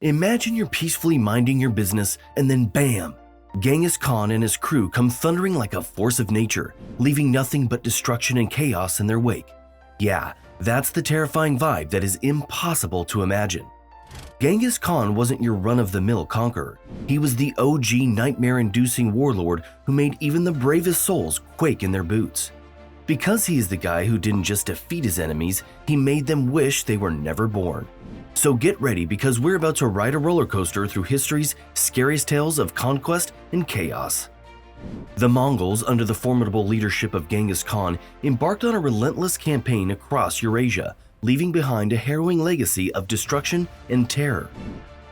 Imagine you're peacefully minding your business and then bam! Genghis Khan and his crew come thundering like a force of nature, leaving nothing but destruction and chaos in their wake. Yeah, that's the terrifying vibe that is impossible to imagine. Genghis Khan wasn't your run-of-the-mill conqueror. He was the OG nightmare-inducing warlord who made even the bravest souls quake in their boots. Because he is the guy who didn't just defeat his enemies, he made them wish they were never born. So get ready, because we're about to ride a roller coaster through history's scariest tales of conquest and chaos. The Mongols, under the formidable leadership of Genghis Khan, embarked on a relentless campaign across Eurasia, leaving behind a harrowing legacy of destruction and terror.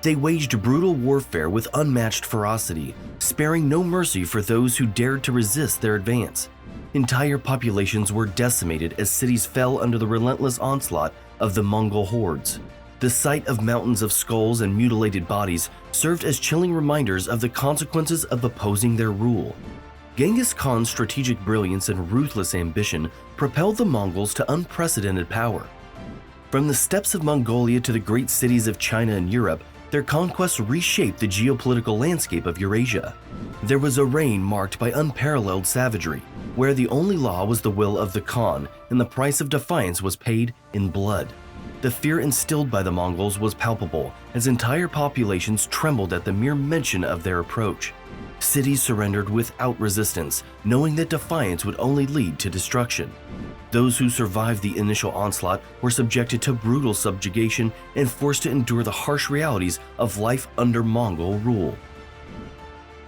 They waged brutal warfare with unmatched ferocity, sparing no mercy for those who dared to resist their advance. Entire populations were decimated as cities fell under the relentless onslaught of the Mongol hordes. The sight of mountains of skulls and mutilated bodies served as chilling reminders of the consequences of opposing their rule. Genghis Khan's strategic brilliance and ruthless ambition propelled the Mongols to unprecedented power. From the steppes of Mongolia to the great cities of China and Europe, their conquests reshaped the geopolitical landscape of Eurasia. There was a reign marked by unparalleled savagery, where the only law was the will of the Khan and the price of defiance was paid in blood. The fear instilled by the Mongols was palpable, as entire populations trembled at the mere mention of their approach. Cities surrendered without resistance, knowing that defiance would only lead to destruction. Those who survived the initial onslaught were subjected to brutal subjugation and forced to endure the harsh realities of life under Mongol rule.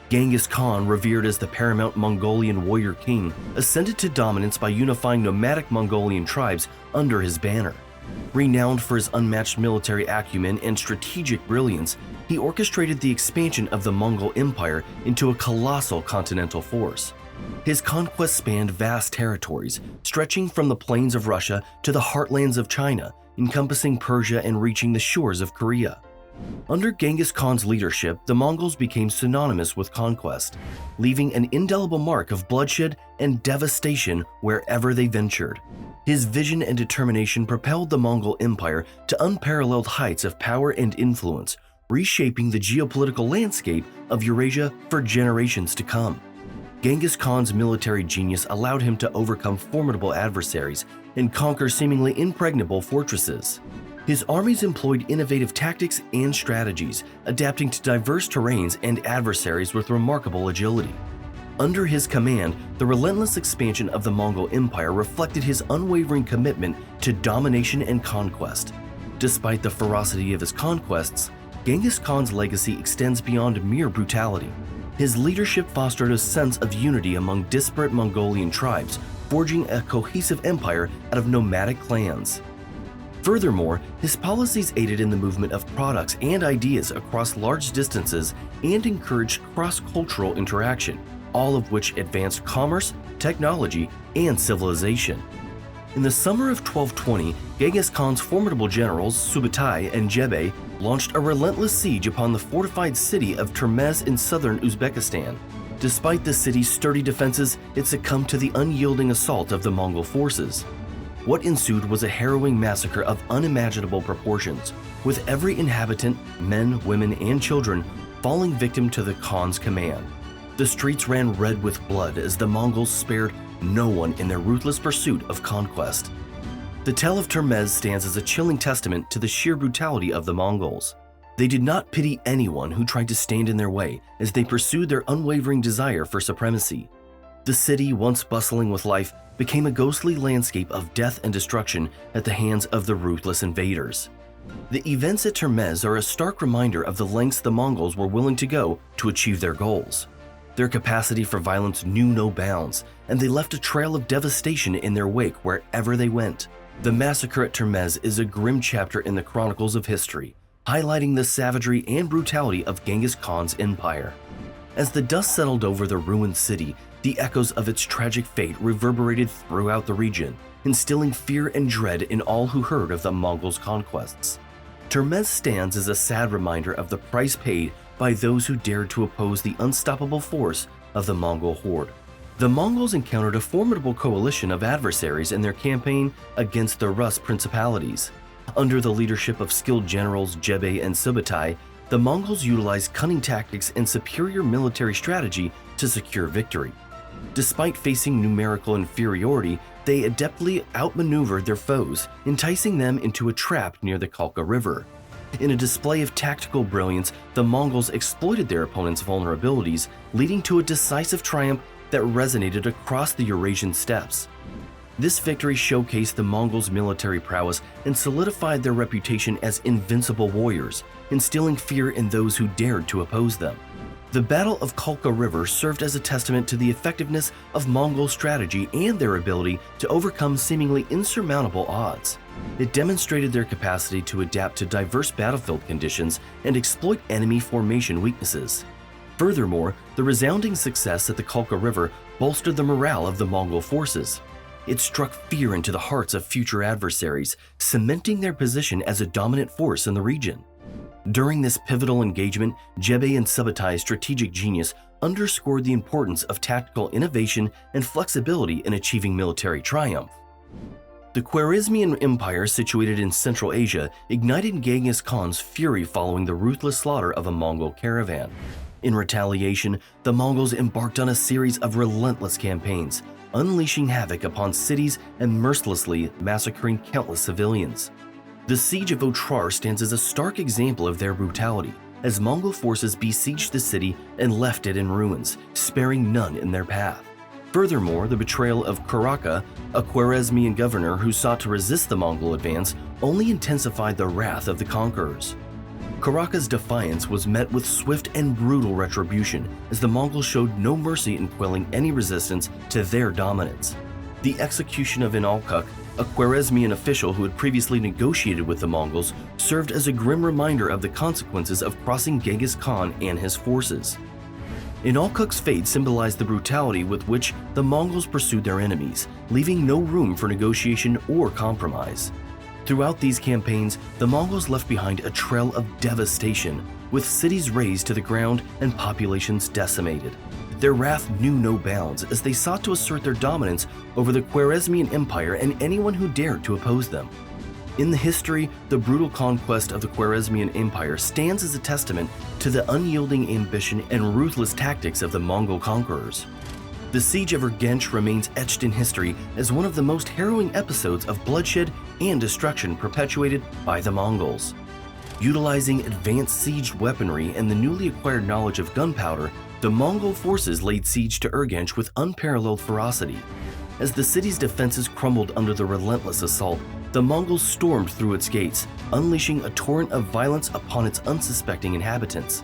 Genghis Khan, revered as the paramount Mongolian warrior king, ascended to dominance by unifying nomadic Mongolian tribes under his banner. Renowned for his unmatched military acumen and strategic brilliance, he orchestrated the expansion of the Mongol Empire into a colossal continental force. His conquests spanned vast territories, stretching from the plains of Russia to the heartlands of China, encompassing Persia and reaching the shores of Korea. Under Genghis Khan's leadership, the Mongols became synonymous with conquest, leaving an indelible mark of bloodshed and devastation wherever they ventured. His vision and determination propelled the Mongol Empire to unparalleled heights of power and influence, reshaping the geopolitical landscape of Eurasia for generations to come. Genghis Khan's military genius allowed him to overcome formidable adversaries and conquer seemingly impregnable fortresses. His armies employed innovative tactics and strategies, adapting to diverse terrains and adversaries with remarkable agility. Under his command, the relentless expansion of the Mongol Empire reflected his unwavering commitment to domination and conquest. Despite the ferocity of his conquests, Genghis Khan's legacy extends beyond mere brutality. His leadership fostered a sense of unity among disparate Mongolian tribes, forging a cohesive empire out of nomadic clans. Furthermore, his policies aided in the movement of products and ideas across large distances and encouraged cross-cultural interaction, all of which advanced commerce, technology, and civilization. In the summer of 1220, Genghis Khan's formidable generals Subutai and Jebe launched a relentless siege upon the fortified city of Termez in southern Uzbekistan. Despite the city's sturdy defenses, it succumbed to the unyielding assault of the Mongol forces. What ensued was a harrowing massacre of unimaginable proportions, with every inhabitant, men, women, and children, falling victim to the Khan's command. The streets ran red with blood as the Mongols spared no one in their ruthless pursuit of conquest. The tale of Termez stands as a chilling testament to the sheer brutality of the Mongols. They did not pity anyone who tried to stand in their way as they pursued their unwavering desire for supremacy. The city, once bustling with life, became a ghostly landscape of death and destruction at the hands of the ruthless invaders. The events at Termez are a stark reminder of the lengths the Mongols were willing to go to achieve their goals. Their capacity for violence knew no bounds, and they left a trail of devastation in their wake wherever they went. The massacre at Termez is a grim chapter in the chronicles of history, highlighting the savagery and brutality of Genghis Khan's empire. As the dust settled over the ruined city, the echoes of its tragic fate reverberated throughout the region, instilling fear and dread in all who heard of the Mongols' conquests. Termez stands as a sad reminder of the price paid by those who dared to oppose the unstoppable force of the Mongol horde. The Mongols encountered a formidable coalition of adversaries in their campaign against the Rus principalities. Under the leadership of skilled generals Jebe and Subutai, the Mongols utilized cunning tactics and superior military strategy to secure victory. Despite facing numerical inferiority, they adeptly outmaneuvered their foes, enticing them into a trap near the Kalka River. In a display of tactical brilliance, the Mongols exploited their opponent's vulnerabilities, leading to a decisive triumph that resonated across the Eurasian steppes. This victory showcased the Mongols' military prowess and solidified their reputation as invincible warriors, instilling fear in those who dared to oppose them. The Battle of Kalka River served as a testament to the effectiveness of Mongol strategy and their ability to overcome seemingly insurmountable odds. It demonstrated their capacity to adapt to diverse battlefield conditions and exploit enemy formation weaknesses. Furthermore, the resounding success at the Kalka River bolstered the morale of the Mongol forces. It struck fear into the hearts of future adversaries, cementing their position as a dominant force in the region. During this pivotal engagement, Jebe and Subutai's strategic genius underscored the importance of tactical innovation and flexibility in achieving military triumph. The Khwarezmian Empire, situated in Central Asia, ignited Genghis Khan's fury following the ruthless slaughter of a Mongol caravan. In retaliation, the Mongols embarked on a series of relentless campaigns, unleashing havoc upon cities and mercilessly massacring countless civilians. The siege of Otrar stands as a stark example of their brutality, as Mongol forces besieged the city and left it in ruins, sparing none in their path. Furthermore, the betrayal of Karaka, a Khwarezmian governor who sought to resist the Mongol advance, only intensified the wrath of the conquerors. Karaka's defiance was met with swift and brutal retribution, as the Mongols showed no mercy in quelling any resistance to their dominance. The execution of Inalkuk, a Khwarezmian official who had previously negotiated with the Mongols, served as a grim reminder of the consequences of crossing Genghis Khan and his forces. Inalkuk's fate symbolized the brutality with which the Mongols pursued their enemies, leaving no room for negotiation or compromise. Throughout these campaigns, the Mongols left behind a trail of devastation, with cities razed to the ground and populations decimated. Their wrath knew no bounds as they sought to assert their dominance over the Khwarezmian Empire and anyone who dared to oppose them. In the history, the brutal conquest of the Khwarezmian Empire stands as a testament to the unyielding ambition and ruthless tactics of the Mongol conquerors. The Siege of Urgench remains etched in history as one of the most harrowing episodes of bloodshed and destruction perpetuated by the Mongols. Utilizing advanced siege weaponry and the newly acquired knowledge of gunpowder, the Mongol forces laid siege to Urgench with unparalleled ferocity. As the city's defenses crumbled under the relentless assault, the Mongols stormed through its gates, unleashing a torrent of violence upon its unsuspecting inhabitants.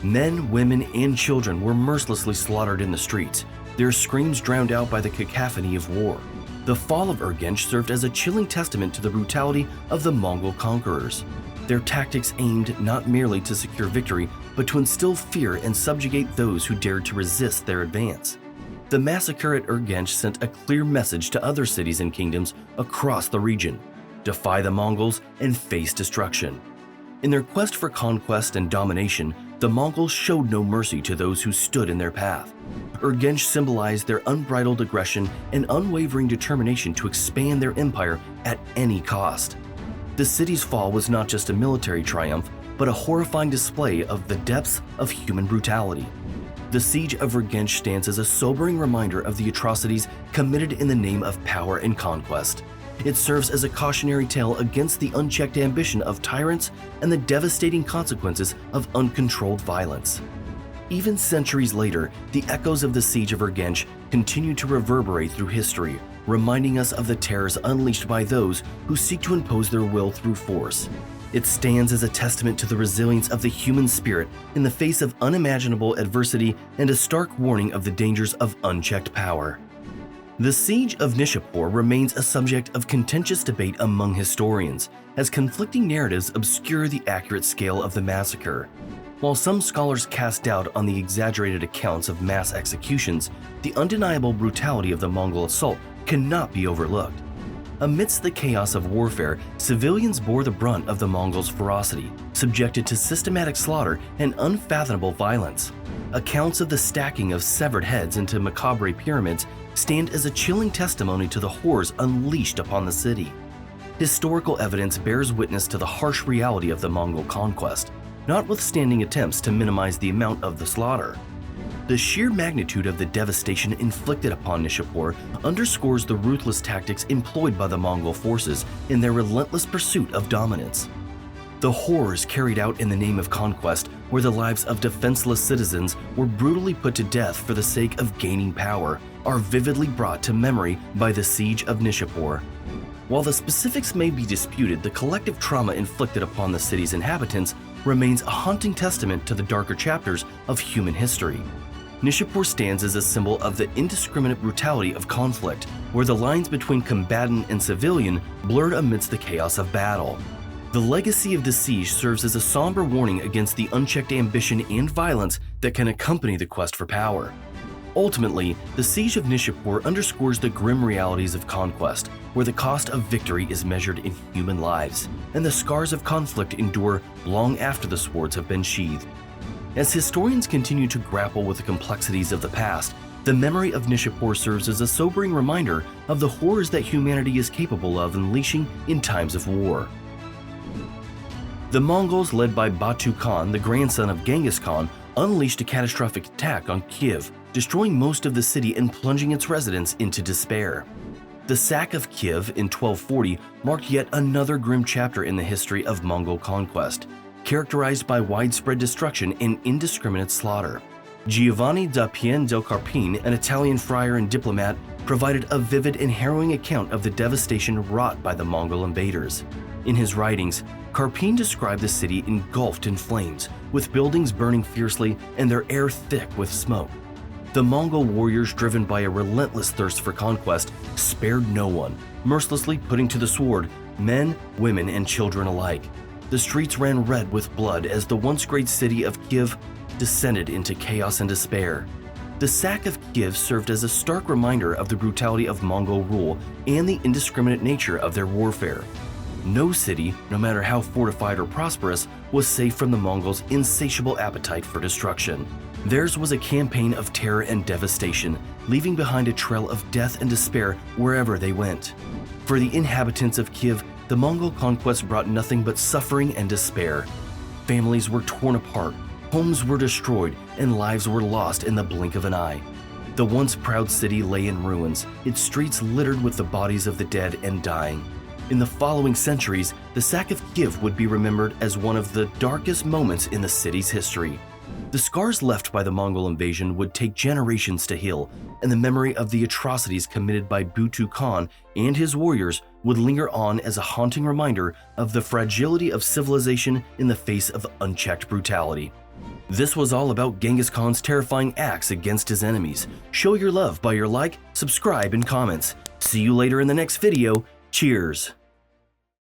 Men, women, and children were mercilessly slaughtered in the streets, their screams drowned out by the cacophony of war. The fall of Urgench served as a chilling testament to the brutality of the Mongol conquerors. Their tactics aimed not merely to secure victory, but to instill fear and subjugate those who dared to resist their advance. The massacre at Urgench sent a clear message to other cities and kingdoms across the region: defy the Mongols and face destruction. In their quest for conquest and domination, the Mongols showed no mercy to those who stood in their path. Urgench symbolized their unbridled aggression and unwavering determination to expand their empire at any cost. The city's fall was not just a military triumph, but a horrifying display of the depths of human brutality. The Siege of Urgench stands as a sobering reminder of the atrocities committed in the name of power and conquest. It serves as a cautionary tale against the unchecked ambition of tyrants and the devastating consequences of uncontrolled violence. Even centuries later, the echoes of the Siege of Urgench continue to reverberate through history, reminding us of the terrors unleashed by those who seek to impose their will through force. It stands as a testament to the resilience of the human spirit in the face of unimaginable adversity and a stark warning of the dangers of unchecked power. The Siege of Nishapur remains a subject of contentious debate among historians, as conflicting narratives obscure the accurate scale of the massacre. While some scholars cast doubt on the exaggerated accounts of mass executions, the undeniable brutality of the Mongol assault cannot be overlooked. Amidst the chaos of warfare, civilians bore the brunt of the Mongols' ferocity, subjected to systematic slaughter and unfathomable violence. Accounts of the stacking of severed heads into macabre pyramids stand as a chilling testimony to the horrors unleashed upon the city. historical evidence bears witness to the harsh reality of the Mongol conquest, notwithstanding attempts to minimize the amount of the slaughter. The sheer magnitude of the devastation inflicted upon Nishapur underscores the ruthless tactics employed by the Mongol forces in their relentless pursuit of dominance. The horrors carried out in the name of conquest, where the lives of defenseless citizens were brutally put to death for the sake of gaining power, are vividly brought to memory by the siege of Nishapur. While the specifics may be disputed, the collective trauma inflicted upon the city's inhabitants remains a haunting testament to the darker chapters of human history. Nishapur stands as a symbol of the indiscriminate brutality of conflict, where the lines between combatant and civilian blurred amidst the chaos of battle. The legacy of the siege serves as a somber warning against the unchecked ambition and violence that can accompany the quest for power. Ultimately, the siege of Nishapur underscores the grim realities of conquest, where the cost of victory is measured in human lives, and the scars of conflict endure long after the swords have been sheathed. As historians continue to grapple with the complexities of the past, the memory of Nishapur serves as a sobering reminder of the horrors that humanity is capable of unleashing in times of war. The Mongols, led by Batu Khan, the grandson of Genghis Khan, unleashed a catastrophic attack on Kiev, destroying most of the city and plunging its residents into despair. The sack of Kiev in 1240 marked yet another grim chapter in the history of Mongol conquest, characterized by widespread destruction and indiscriminate slaughter. Giovanni da Pian del Carpine, an Italian friar and diplomat, provided a vivid and harrowing account of the devastation wrought by the Mongol invaders. In his writings, Carpine described the city engulfed in flames, with buildings burning fiercely and their air thick with smoke. The Mongol warriors, driven by a relentless thirst for conquest, spared no one, mercilessly putting to the sword men, women, and children alike. The streets ran red with blood as the once great city of Kiev descended into chaos and despair. The sack of Kiev served as a stark reminder of the brutality of Mongol rule and the indiscriminate nature of their warfare. No city, no matter how fortified or prosperous, was safe from the Mongols' insatiable appetite for destruction. Theirs was a campaign of terror and devastation, leaving behind a trail of death and despair wherever they went. For the inhabitants of Kiev, the Mongol conquest brought nothing but suffering and despair. Families were torn apart, homes were destroyed, and lives were lost in the blink of an eye. The once proud city lay in ruins, its streets littered with the bodies of the dead and dying. In the following centuries, the sack of Kiev would be remembered as one of the darkest moments in the city's history. The scars left by the Mongol invasion would take generations to heal, and the memory of the atrocities committed by Batu Khan and his warriors would linger on as a haunting reminder of the fragility of civilization in the face of unchecked brutality. This was all about Genghis Khan's terrifying acts against his enemies. Show your love by your like, subscribe, and comments. See you later in the next video. Cheers!